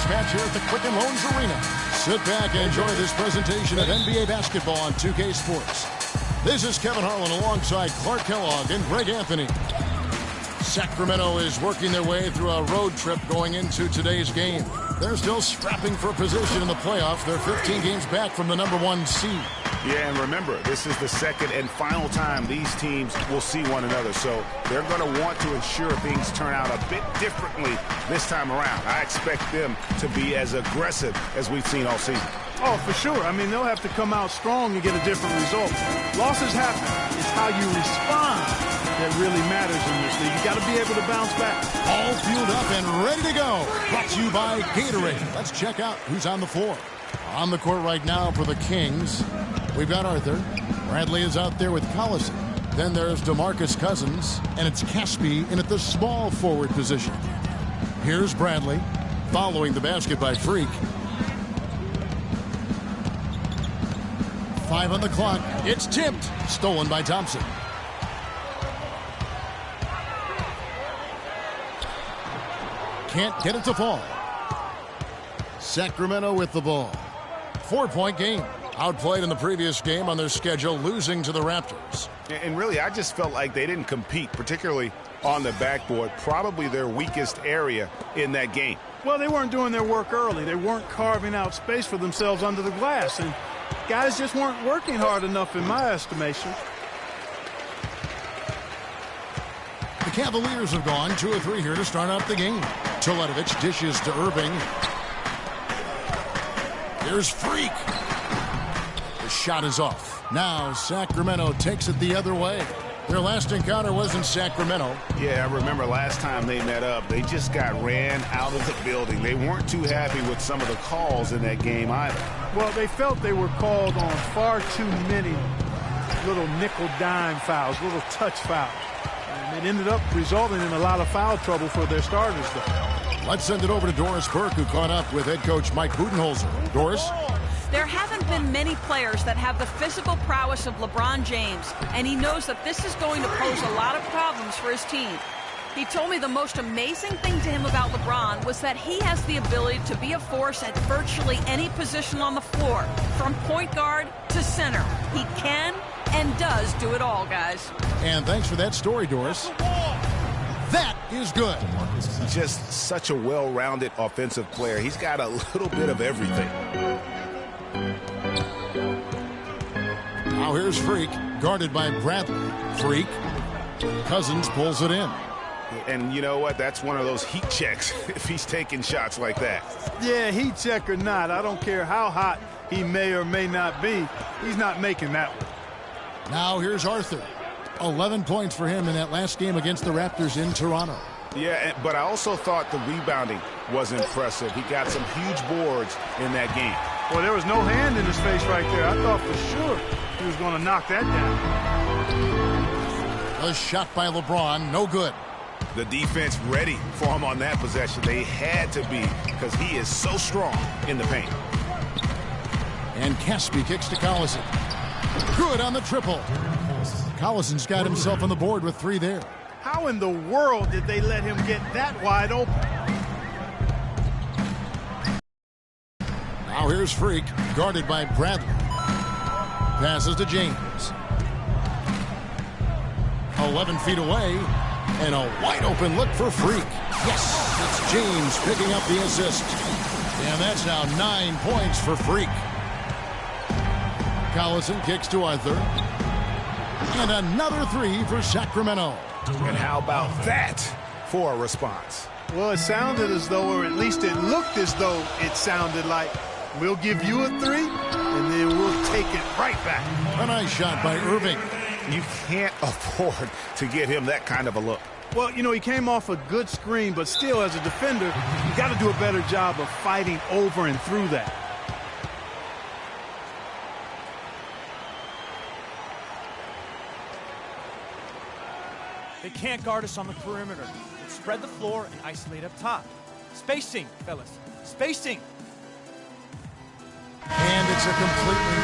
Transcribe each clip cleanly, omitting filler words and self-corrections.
match here at the Quicken Loans Arena. Sit back and enjoy this presentation of NBA basketball on 2K Sports. This is Kevin Harlan alongside Clark Kellogg and Greg Anthony. Sacramento is working their way through a road trip going into today's game. They're still scrapping for position in the playoffs. They're 15 games back from the #1 seed. Yeah, and remember, this is the second and final time these teams will see one another. So they're going to want to ensure things turn out a bit differently this time around. I expect them to be as aggressive as we've seen all season. Oh, for sure. I mean, they'll have to come out strong and get a different result. Losses happen. It's how you respond that really matters in this league. You got to be able to bounce back. All fueled up and ready to go. Brought to you by Gatorade. Let's check out who's on the floor. On the court right now for the Kings, we've got Arthur. Bradley is out there with Collison. Then there's DeMarcus Cousins, and it's Caspi in at the small forward position. Here's Bradley, following the basket by Freak. 5 on the clock. It's tipped. Stolen by Thompson. Can't get it to fall. Sacramento with the ball. 4-point game. Outplayed in the previous game on their schedule, losing to the Raptors. And really, I just felt like they didn't compete, particularly on the backboard. Probably their weakest area in that game. Well, they weren't doing their work early. They weren't carving out space for themselves under the glass. And guys just weren't working hard enough in my estimation. The Cavaliers have gone 2 of 3 here to start out the game. Teletovic dishes to Irving. Here's Freak. The shot is off. Now Sacramento takes it the other way. Their last encounter was in Sacramento. Yeah, I remember last time they met up, they just got ran out of the building. They weren't too happy with some of the calls in that game either. Well, they felt they were called on far too many little nickel-dime fouls, little touch fouls. And it ended up resulting in a lot of foul trouble for their starters, though. Let's send it over to Doris Burke, who caught up with head coach Mike Budenholzer. Doris? There haven't been many players that have the physical prowess of LeBron James, and he knows that this is going to pose a lot of problems for his team. He told me the most amazing thing to him about LeBron was that he has the ability to be a force at virtually any position on the floor, from point guard to center. He can and does do it all, guys. And thanks for that story, Doris. That is good. Just such a well-rounded offensive player. He's got a little bit of everything. Now here's Freak, guarded by Bradley. Freak. Cousins pulls it in. And you know what? That's one of those heat checks if he's taking shots like that. Yeah, heat check or not, I don't care how hot he may or may not be. He's not making that one. Now here's Arthur. 11 points for him in that last game against the Raptors in Toronto. Yeah, but I also thought the rebounding was impressive. He got some huge boards in that game. Well, there was no hand in his face right there. I thought for sure he was going to knock that down. A shot by LeBron, no good. The defense ready for him on that possession. They had to be, because he is so strong in the paint. And Caspi kicks to Collison. Good on the triple. Collison's got himself on the board with 3 there. How in the world did they let him get that wide open? Now here's Freak, guarded by Bradley. Passes to James. 11 feet away, and a wide open look for Freak. Yes, it's James picking up the assist. And that's now 9 points for Freak. Collison kicks to Arthur. And another 3 for Sacramento. And how about that for a response? Well, it sounded as though, or at least it looked as though it sounded like, we'll give you a 3, and then we'll take it right back. A nice shot by Irving. You can't afford to get him that kind of a look. Well, you know, he came off a good screen, but still, as a defender, you got to do a better job of fighting over and through that. They can't guard us on the perimeter. Let's spread the floor and isolate up top. Spacing, fellas. Spacing. And it's a completely...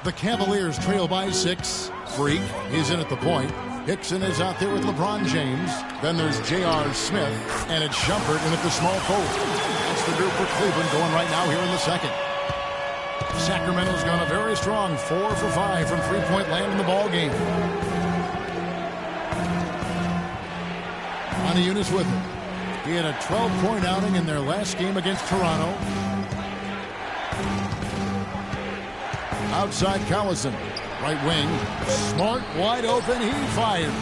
The Cavaliers trail by 6. Freak is in at the point. Hickson is out there with LeBron James. Then there's J.R. Smith, and it's Shumpert in at the small forward. That's the group for Cleveland going right now here in the second. Sacramento's gone a very strong 4 for 5 from three-point land in the ball game. Unis with him. He had a 12-point outing in their last game against Toronto. Outside Collison. Right wing. Smart, wide open. He fires.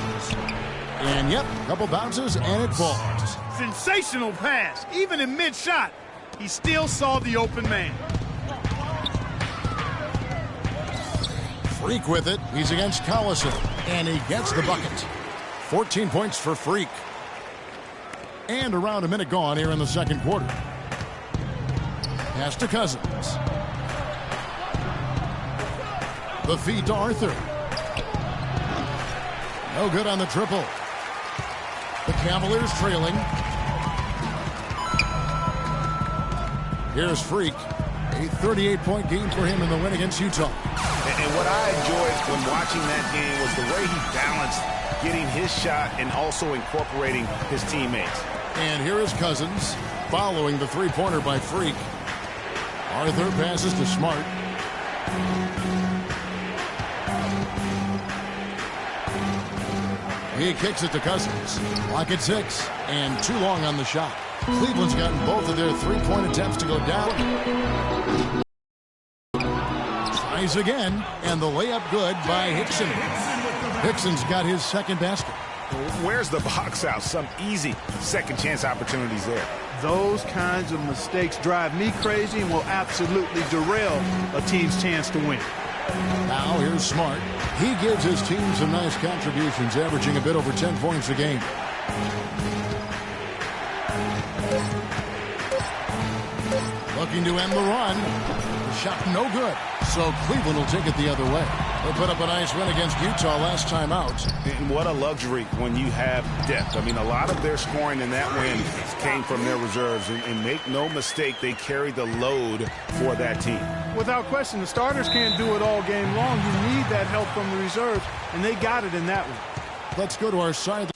And, yep, a couple bounces, and it falls. Sensational pass. Even in mid-shot, he still saw the open man. Freak with it. He's against Collison. And he gets the bucket. 14 points for Freak. And around a minute gone here in the second quarter. Pass to Cousins. The feed to Arthur. No good on the triple. The Cavaliers trailing. Here's Freak. A 38-point game for him in the win against Utah. And what I enjoyed when watching that game was the way he balanced getting his shot and also incorporating his teammates. And here is Cousins following the three-pointer by Freak. Arthur passes to Smart. He kicks it to Cousins. Clock at 6 and too long on the shot. Cleveland's gotten both of their three-point attempts to go down. Tries again, and the layup good by Hickson. Hickson's got his second basket. Where's the box out? Some easy second chance opportunities there. Those kinds of mistakes drive me crazy and will absolutely derail a team's chance to win. Now here's Smart. He gives his team some nice contributions, averaging a bit over 10 points a game. Looking to end the run. The shot no good. So Cleveland will take it the other way. They put up a nice win against Utah last time out. And what a luxury when you have depth. I mean, a lot of their scoring in that win came from their reserves. And make no mistake, they carried the load for that team. Without question, the starters can't do it all game long. You need that help from the reserves, and they got it in that one. Let's go to our side.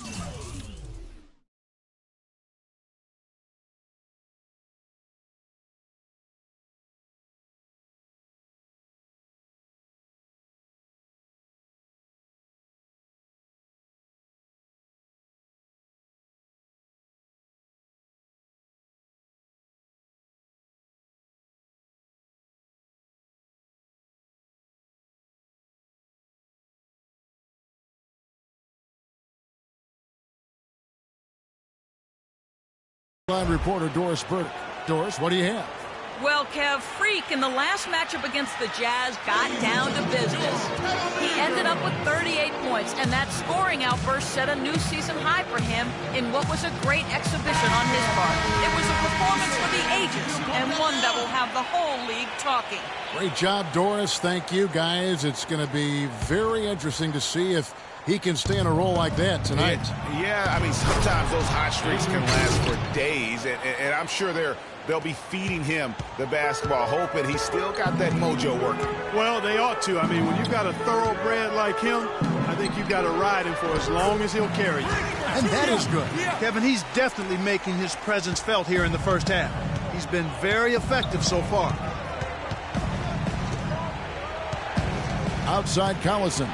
Reporter Doris Burdick. Doris, what do you have? Well, Kev, Freak in the last matchup against the Jazz got down to business. He ended up with 38 points, and that scoring outburst set a new season high for him in what was a great exhibition on his part. It was a performance for the ages, and one that will have the whole league talking. Great job, Doris. Thank you, guys. It's going to be very interesting to see if he can stay in a role like that tonight. Yeah, I mean, sometimes those hot streaks can last for days, and I'm sure they'll be feeding him the basketball, hoping he's still got that mojo working. Well, they ought to. I mean, when you've got a thoroughbred like him, I think you've got to ride him for as long as he'll carry you. And that is good. Kevin, he's definitely making his presence felt here in the first half. He's been very effective so far. Outside Collison.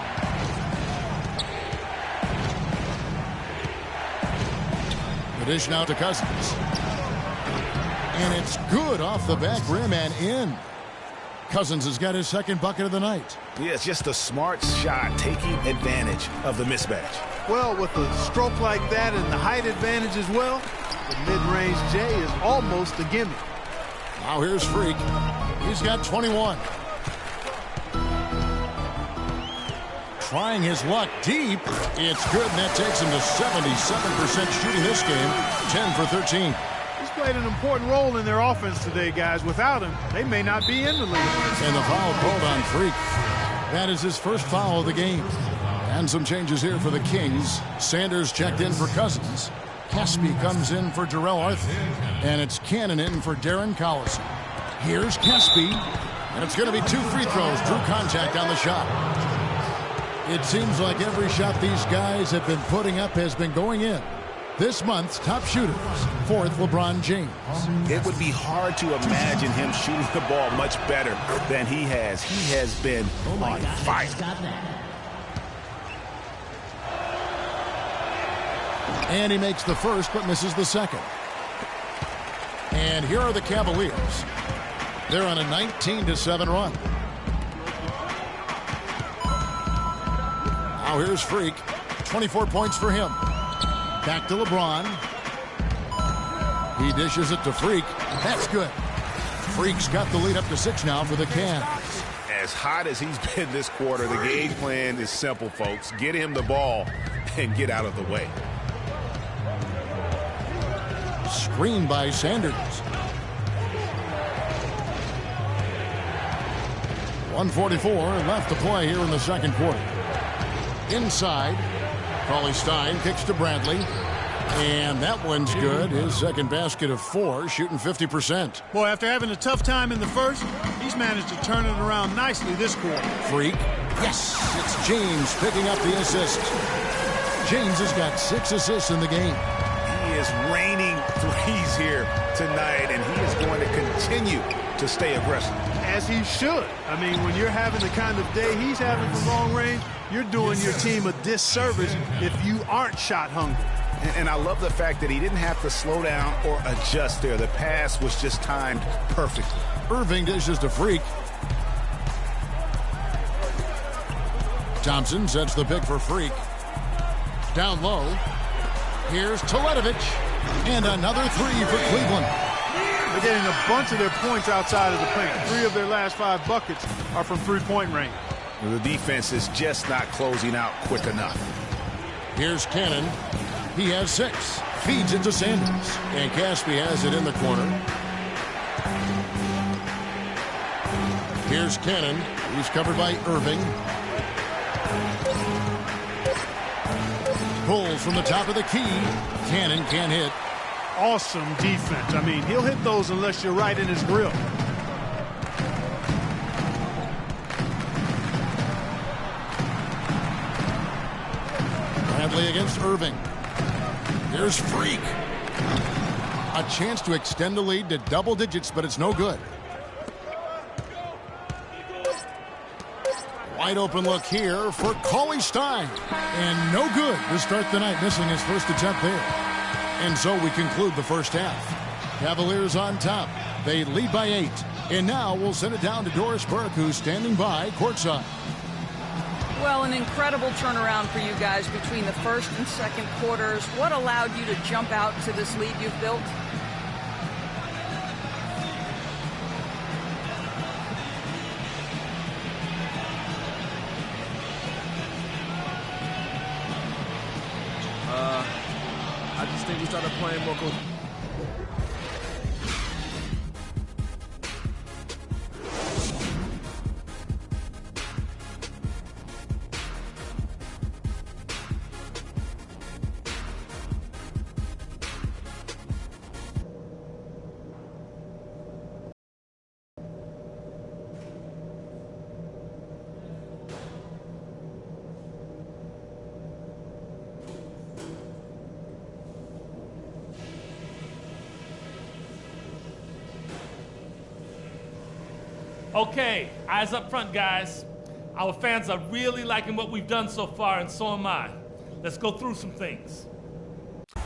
Dish now to Cousins. And it's good off the back rim and in. Cousins has got his second bucket of the night. Yeah, it's just a smart shot, taking advantage of the mismatch. Well, with a stroke like that and the height advantage as well, the mid-range J is almost a gimme. Now here's Freak. He's got 21. Trying his luck deep. It's good, and that takes him to 77% shooting this game. 10 for 13. He's played an important role in their offense today, guys. Without him, they may not be in the league. And the foul called on Freak. That is his first foul of the game. And some changes here for the Kings. Sanders checked in for Cousins. Caspi comes in for Jarrell Arthur. And it's Cannon in for Darren Collison. Here's Caspi. And it's going to be 2 free throws. Drew contact on the shot. It seems like every shot these guys have been putting up has been going in. This month's top shooters, fourth LeBron James. It would be hard to imagine him shooting the ball much better than he has. He has been on fire. And he makes the first but misses the second. And here are the Cavaliers. They're on a 19-7 run. Now here's Freak. 24 points for him. Back to LeBron. He dishes it to Freak. That's good. Freak's got the lead up to 6 now for the Cavs. As hot as he's been this quarter, the game plan is simple, folks. Get him the ball and get out of the way. Screen by Sanders. 1:44 left to play here in the second quarter. Inside, Cauley-Stein kicks to Bradley. And that one's good. His second basket of 4, shooting 50%. Boy, after having a tough time in the first, he's managed to turn it around nicely this quarter. Freak. Yes, it's James picking up the assist. James has got 6 assists in the game. He is raining threes here tonight, and he is going to continue to stay aggressive. As he should. I mean, when you're having the kind of day he's having from long range, you're doing your team a disservice if you aren't shot hungry. And I love the fact that he didn't have to slow down or adjust there. The pass was just timed perfectly. Irving dishes to Freak. Thompson sets the pick for Freak. Down low. Here's Teletovic. And another 3 for Cleveland. They're getting a bunch of their points outside of the paint. 3 of their last 5 buckets are from three-point range. The defense is just not closing out quick enough. Here's Cannon. He has 6. Feeds it to Sanders. And Caspi has it in the corner. Here's Cannon. He's covered by Irving. Pulls from the top of the key. Cannon can't hit. Awesome defense. I mean, he'll hit those unless you're right in his grill. Bradley against Irving. Here's Freak. A chance to extend the lead to double digits, but it's no good. Wide open look here for Cauley-Stein. And no good to start the night, missing his first attempt there. And so we conclude the first half. Cavaliers on top. They lead by 8. And now we'll send it down to Doris Burke, who's standing by courtside. Well, an incredible turnaround for you guys between the first and second quarters. What allowed you to jump out to this lead you've built? I just think we started playing more cool. Okay, eyes up front, guys. Our fans are really liking what we've done so far, and so am I. Let's go through some things. All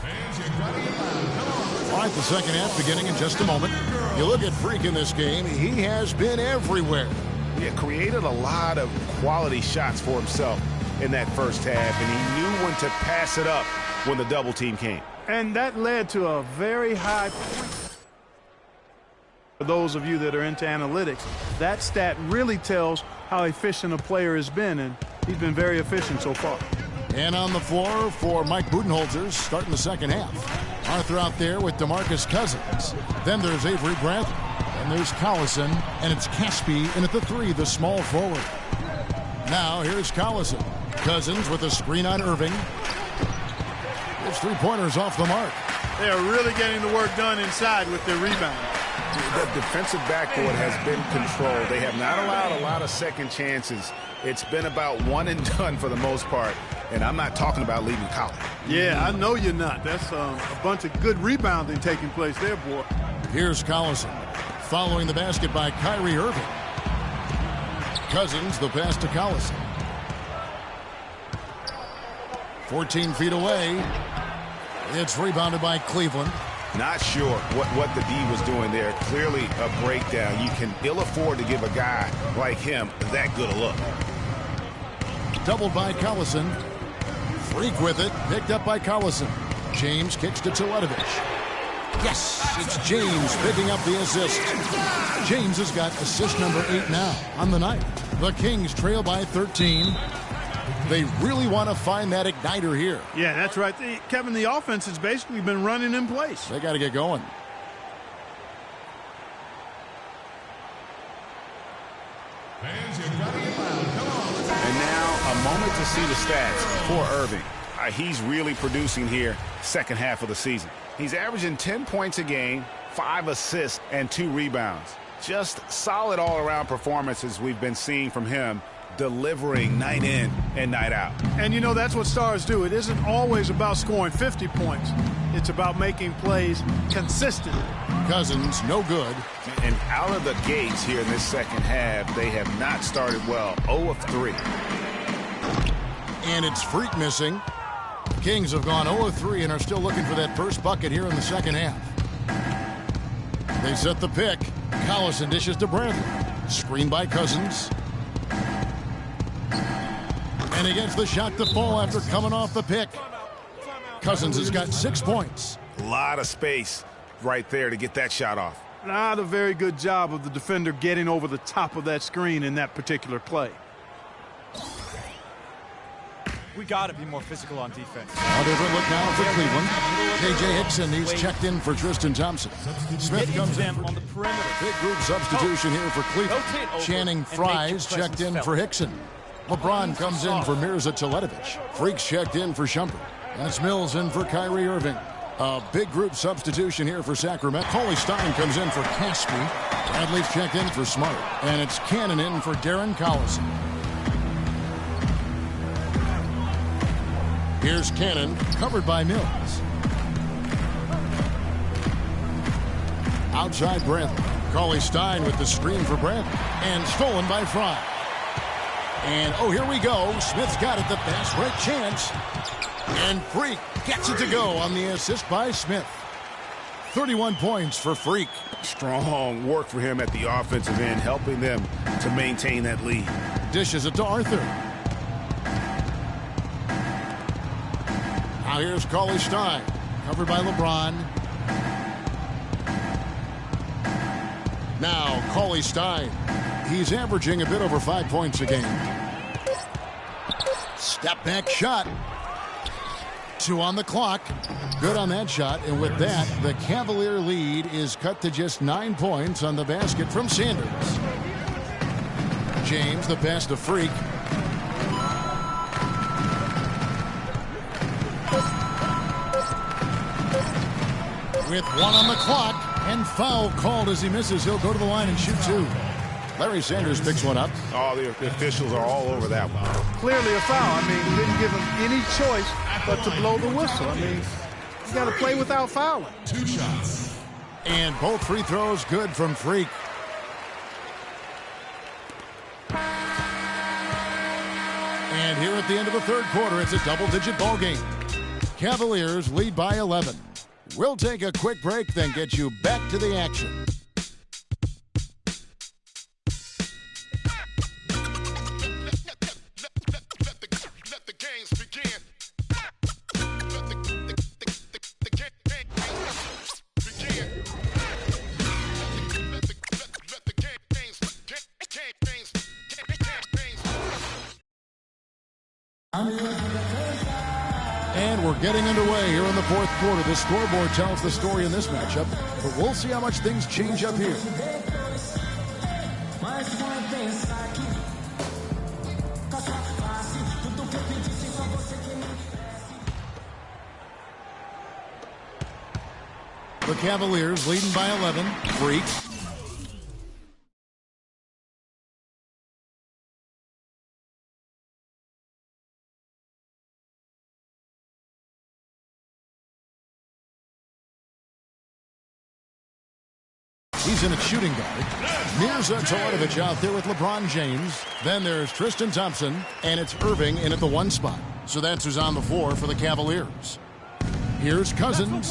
right, the second half beginning in just a moment. You look at Freak in this game, he has been everywhere. He created a lot of quality shots for himself in that first half, and he knew when to pass it up when the double team came. And that led to a very high point. For those of you that are into analytics, that stat really tells how efficient a player has been, and he's been very efficient so far. And on the floor for Mike Budenholzer, starting the second half. Arthur out there with DeMarcus Cousins. Then there's Avery Bradley. And there's Collison, and it's Caspi in at the 3, the small forward. Now here's Collison. Cousins with a screen on Irving. His 3-pointers off the mark. They are really getting the work done inside with their rebound. The defensive backboard has been controlled. They have not allowed a lot of second chances. It's been about one and done for the most part, and I'm not talking about leaving college. Yeah, I know you're not. That's a bunch of good rebounding taking place there, boy. Here's Collison. Following the basket by Kyrie Irving. Cousins, the pass to Collison. 14 feet away. It's rebounded by Cleveland. Not sure what the D was doing there. Clearly a breakdown. You can ill afford to give a guy like him that good a look. Doubled by Collison. Freak with it. Picked up by Collison. James kicks to Teletovic. Yes, it's James picking up the assist. James has got assist number 8 now on the night. The Kings trail by 13. They really want to find that igniter here. Yeah, that's right. Kevin, the offense has basically been running in place. They got to get going. And now a moment to see the stats for Irving. He's really producing here second half of the season. He's averaging 10 points a game, 5 assists, and 2 rebounds. Just solid all-around performances we've been seeing from him, delivering night in and night out. And, you know, that's what stars do. It isn't always about scoring 50 points. It's about making plays consistent. Cousins, no good. And out of the gates here in this second half, they have not started well. 0 of 3. And it's Freak missing. Kings have gone 0 of 3 and are still looking for that first bucket here in the second half. They set the pick. Collison dishes to Bradley. Screen by Cousins. And he gets the shot to fall after coming off the pick. Cousins has got 6 points. A lot of space right there to get that shot off. Not a very good job of the defender getting over the top of that screen in that particular play. We got to be more physical on defense. A different look now for Cleveland. J.J. Hickson, he's checked in for Tristan Thompson. Smith comes in on the perimeter. Big group substitution here for Cleveland. Channing Frye's checked in for Hickson. LeBron comes in for Mirza Teletovic. Freaks checked in for Shumpert. And it's Mills in for Kyrie Irving. A big group substitution here for Sacramento. Cauley Stein comes in for Caspi. Bradley's checked in for Smart. And it's Cannon in for Darren Collison. Here's Cannon, covered by Mills. Outside Bradley. Cauley Stein with the screen for Bradley. And stolen by Fry. And, oh, here we go. Smith's got it, the pass, right chance. And Freak gets it to go on the assist by Smith. 31 points for Freak. Strong work for him at the offensive end, helping them to maintain that lead. Dishes it to Arthur. Now here's Cauley Stein, covered by LeBron. Now Cauley Stein. He's averaging a bit over 5 points a game. Step back shot. 2 on the clock. Good on that shot. And with that, the Cavalier lead is cut to just 9 points on the basket from Sanders. James, the pass to Freak. With 1 on the clock, and foul called as he misses. He'll go to the line and shoot 2. Larry Sanders picks one up. Oh, the officials are all over that one. Clearly a foul. I mean, didn't give him any choice but to blow the whistle. I mean, you got to play without fouling. 2 shots. And both free throws good from Freak. And here at the end of the third quarter, it's a double-digit ball game. Cavaliers lead by 11. We'll take a quick break, then get you back to the action. And we're getting underway here in the fourth quarter. The scoreboard tells the story in this matchup, but we'll see how much things change up here. The Cavaliers leading by 11. Freak. He's in a shooting guard. Mirza Teletovic out there with LeBron James. Then there's Tristan Thompson, and it's Irving in at the 1 spot. So that's who's on the floor for the Cavaliers. Here's Cousins.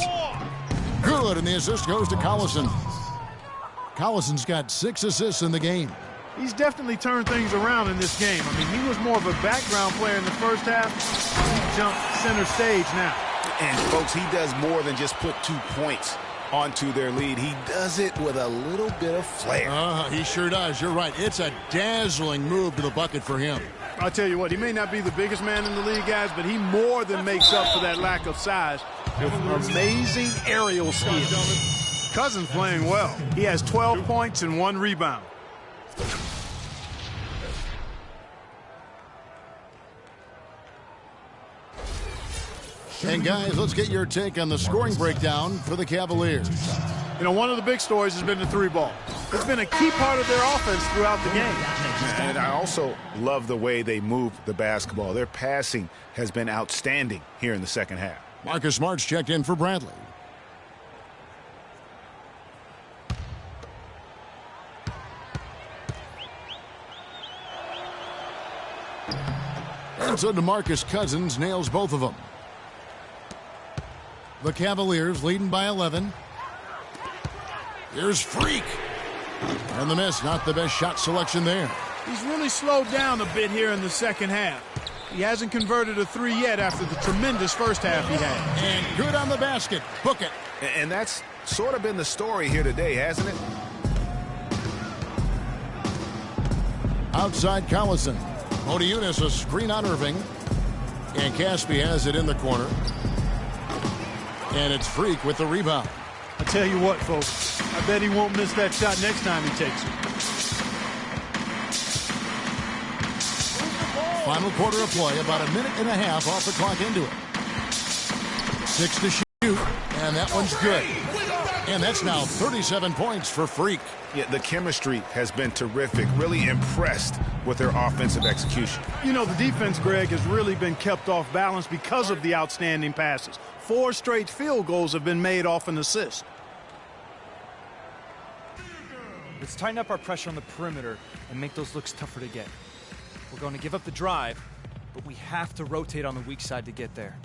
Good, and the assist goes to Collison. Collison's got 6 assists in the game. He's definitely turned things around in this game. I mean, he was more of a background player in the first half. He jumped center stage now. And, folks, he does more than just put 2 points onto their lead. He does it with a little bit of flair. He sure does. You're right. It's a dazzling move to the bucket for him. I'll tell you what, he may not be the biggest man in the league, guys, but he more than makes up for that lack of size with amazing aerial skills. Cousins playing well. He has 12 points and 1 rebound. And, guys, let's get your take on the scoring breakdown for the Cavaliers. You know, one of the big stories has been the 3-ball. It's been a key part of their offense throughout the game. And I also love the way they move the basketball. Their passing has been outstanding here in the second half. Marcus Smart's checked in for Bradley. And so DeMarcus Cousins nails both of them. The Cavaliers leading by 11. Here's Freak. And the miss, not the best shot selection there. He's really slowed down a bit here in the second half. He hasn't converted a 3 yet after the tremendous first half he had. And good on the basket. Book it. And that's sort of been the story here today, hasn't it? Outside Collison. Odiunas a screen on Irving. And Caspi has it in the corner. And it's Freak with the rebound. I tell you what, folks, I bet he won't miss that shot next time he takes it. Final quarter of play, about a minute and a half off the clock into it. 6 to shoot, and that one's good. And that's now 37 points for Freak. Yeah, the chemistry has been terrific. Really impressed with their offensive execution. You know, the defense, Greg, has really been kept off balance because of the outstanding passes. 4 straight field goals have been made off an assist. Let's tighten up our pressure on the perimeter and make those looks tougher to get. We're going to give up the drive, but we have to rotate on the weak side to get there.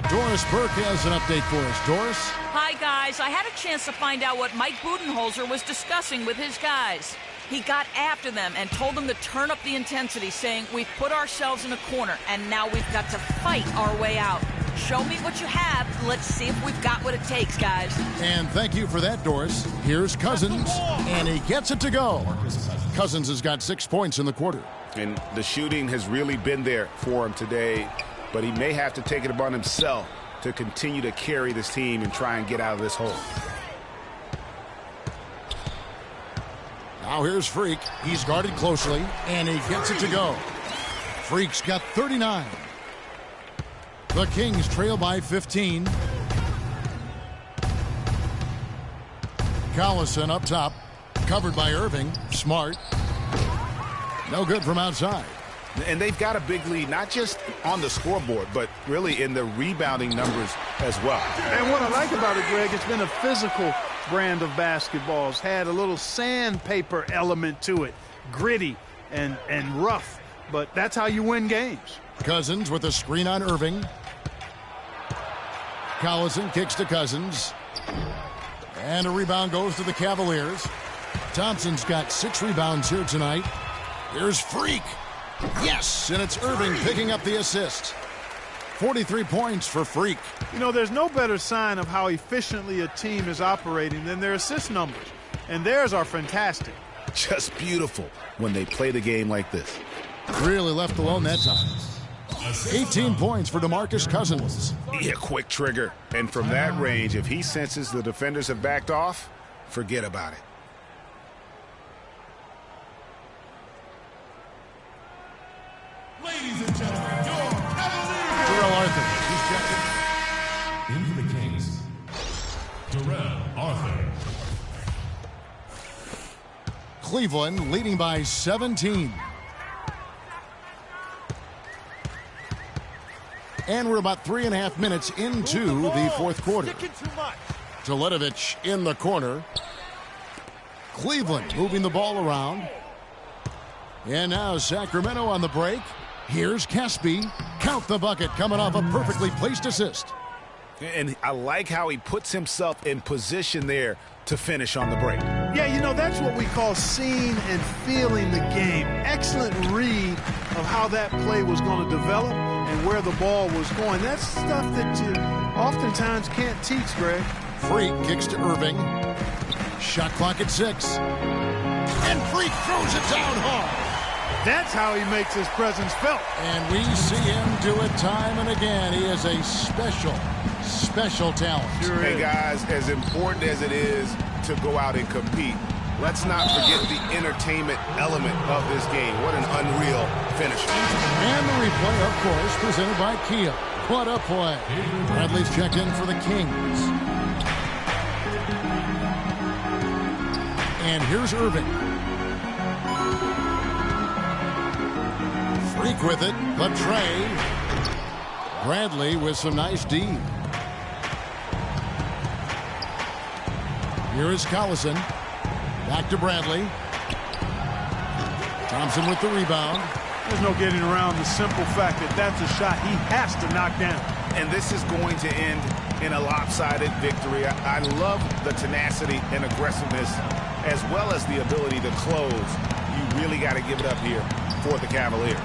Doris Burke has an update for us. Doris? Hi, guys. I had a chance to find out what Mike Budenholzer was discussing with his guys. He got after them and told them to turn up the intensity, saying, we've put ourselves in a corner, and now we've got to fight our way out. Show me what you have. Let's see if we've got what it takes, guys. And thank you for that, Doris. Here's Cousins, and he gets it to go. Cousins has got 6 points in the quarter. And the shooting has really been there for him today, but he may have to take it upon himself to continue to carry this team and try and get out of this hole. Now here's Freak. He's guarded closely, and he gets it to go. Freak's got 39. The Kings trail by 15. Collison up top, covered by Irving. Smart. No good from outside. And they've got a big lead, not just on the scoreboard, but really in the rebounding numbers as well. And what I like about it, Greg, it's been a physical brand of basketball. It's had a little sandpaper element to it, gritty and rough, but that's how you win games. Cousins with a screen on Irving. Collison kicks to Cousins. And a rebound goes to the Cavaliers. Thompson's got 6 rebounds here tonight. Here's Freak. Yes, and it's Irving picking up the assist. 43 points for Freak. You know, there's no better sign of how efficiently a team is operating than their assist numbers. And theirs are fantastic. Just beautiful when they play the game like this. Really left alone that time. 18 points for DeMarcus Cousins. Yeah, quick trigger. And from that range, if he senses the defenders have backed off, forget about it. Ladies and gentlemen, your Cavaliers. Terrell Arthur. He's checked in. Into the Cleveland leading by 17. And we're about 3.5 minutes into the fourth quarter. Teletovic in the corner. Cleveland moving the ball around. And now Sacramento on the break. Here's Caspi. Count the bucket, coming off a perfectly placed assist. And I like how he puts himself in position there to finish on the break. Yeah, you know, that's what we call seeing and feeling the game. Excellent read of how that play was going to develop and where the ball was going. That's stuff that you oftentimes can't teach, Greg. Freak kicks to Irving. Shot clock at 6. And Freak throws it down hard. That's how he makes his presence felt. And we see him do it time and again. He is a special talent. Sure Hey, is. guys, as important as it is to go out and compete, let's not forget the entertainment element of this game. What an unreal finish. And the replay, of course, presented by Kia. What a play. Bradley's checked in for the Kings. And here's Irving. Freak with it, but Trey. Bradley with some nice D. Here is Collison. Back to Bradley. Thompson with the rebound. There's no getting around the simple fact that that's a shot he has to knock down. And this is going to end in a lopsided victory. I love the tenacity and aggressiveness as well as the ability to close. You really got to give it up here for the Cavaliers.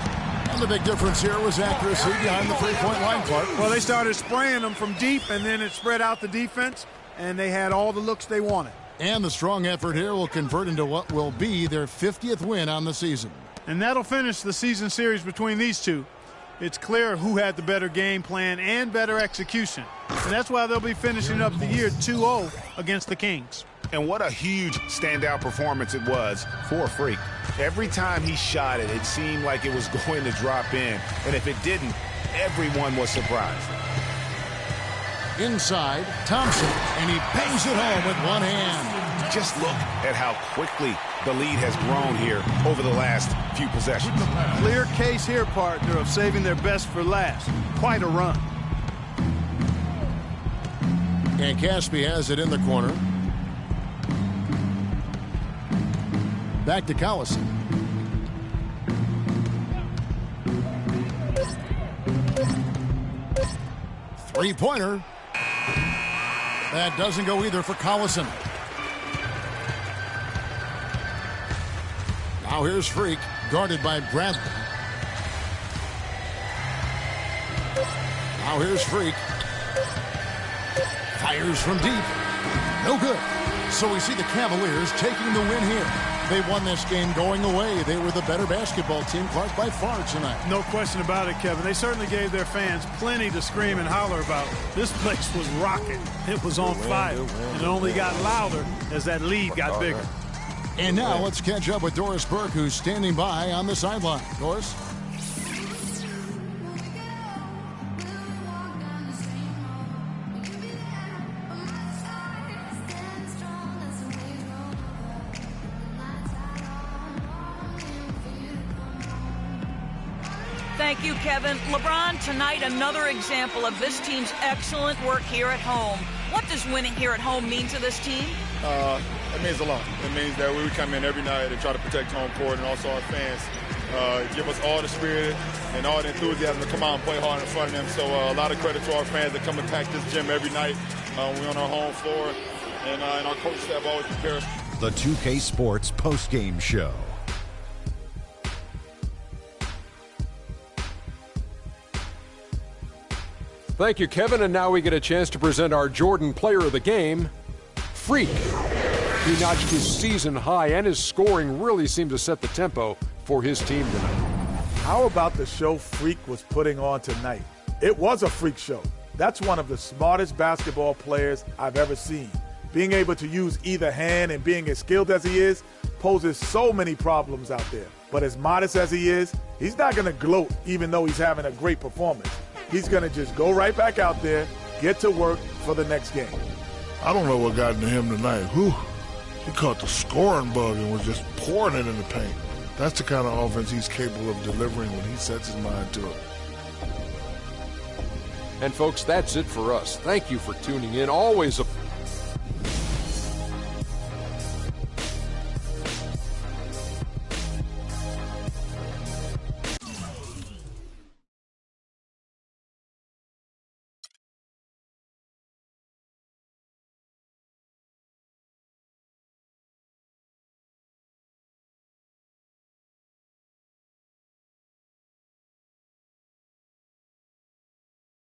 And the big difference here was accuracy behind the three-point line, Clark. Well, they started spraying them from deep, and then it spread out the defense, and they had all the looks they wanted. And the strong effort here will convert into what will be their 50th win on the season. And that'll finish the season series between these two. It's clear who had the better game plan and better execution. And that's why they'll be finishing up the year 2-0 against the Kings. And what a huge standout performance it was for Freak. Every time he shot it, it seemed like it was going to drop in. And if it didn't, everyone was surprised. Inside, Thompson, and he bangs it home with one hand. Just look at how quickly the lead has grown here over the last few possessions. Clear case here, partner, of saving their best for last. Quite a run. And Caspi has it in the corner. Back to Collison. Three-pointer. That doesn't go either for Collison. Now here's Freak, guarded by Bradley. Now here's Freak. Fires from deep. No good. So we see the Cavaliers taking the win here. They won this game going away. They were the better basketball team, Clark, by far tonight. No question about it, Kevin. They certainly gave their fans plenty to scream and holler about. This place was rocking. It was on fire. And it only got louder as that lead got bigger. And now let's catch up with Doris Burke, who's standing by on the sideline. Doris? Thank you, Kevin. LeBron, tonight another example of this team's excellent work here at home. What does winning here at home mean to this team? It means a lot. It means that we come in every night and try to protect home court, and also our fans give us all the spirit and all the enthusiasm to come out and play hard in front of them. So a lot of credit to our fans that come and pack this gym every night. We're on our home floor, and our coach staff always prepares. The 2K Sports postgame show. Thank you, Kevin. And now we get a chance to present our Jordan Player of the Game, Freak. He notched his season high, and his scoring really seemed to set the tempo for his team tonight. How about the show Freak was putting on tonight? It was a freak show. That's one of the smartest basketball players I've ever seen. Being able to use either hand and being as skilled as he is poses so many problems out there. But as modest as he is, he's not going to gloat even though he's having a great performance. He's going to just go right back out there, get to work for the next game. I don't know what got into him tonight. Whew. He caught the scoring bug and was just pouring it in the paint. That's the kind of offense he's capable of delivering when he sets his mind to it. And folks, that's it for us. Thank you for tuning in. Always a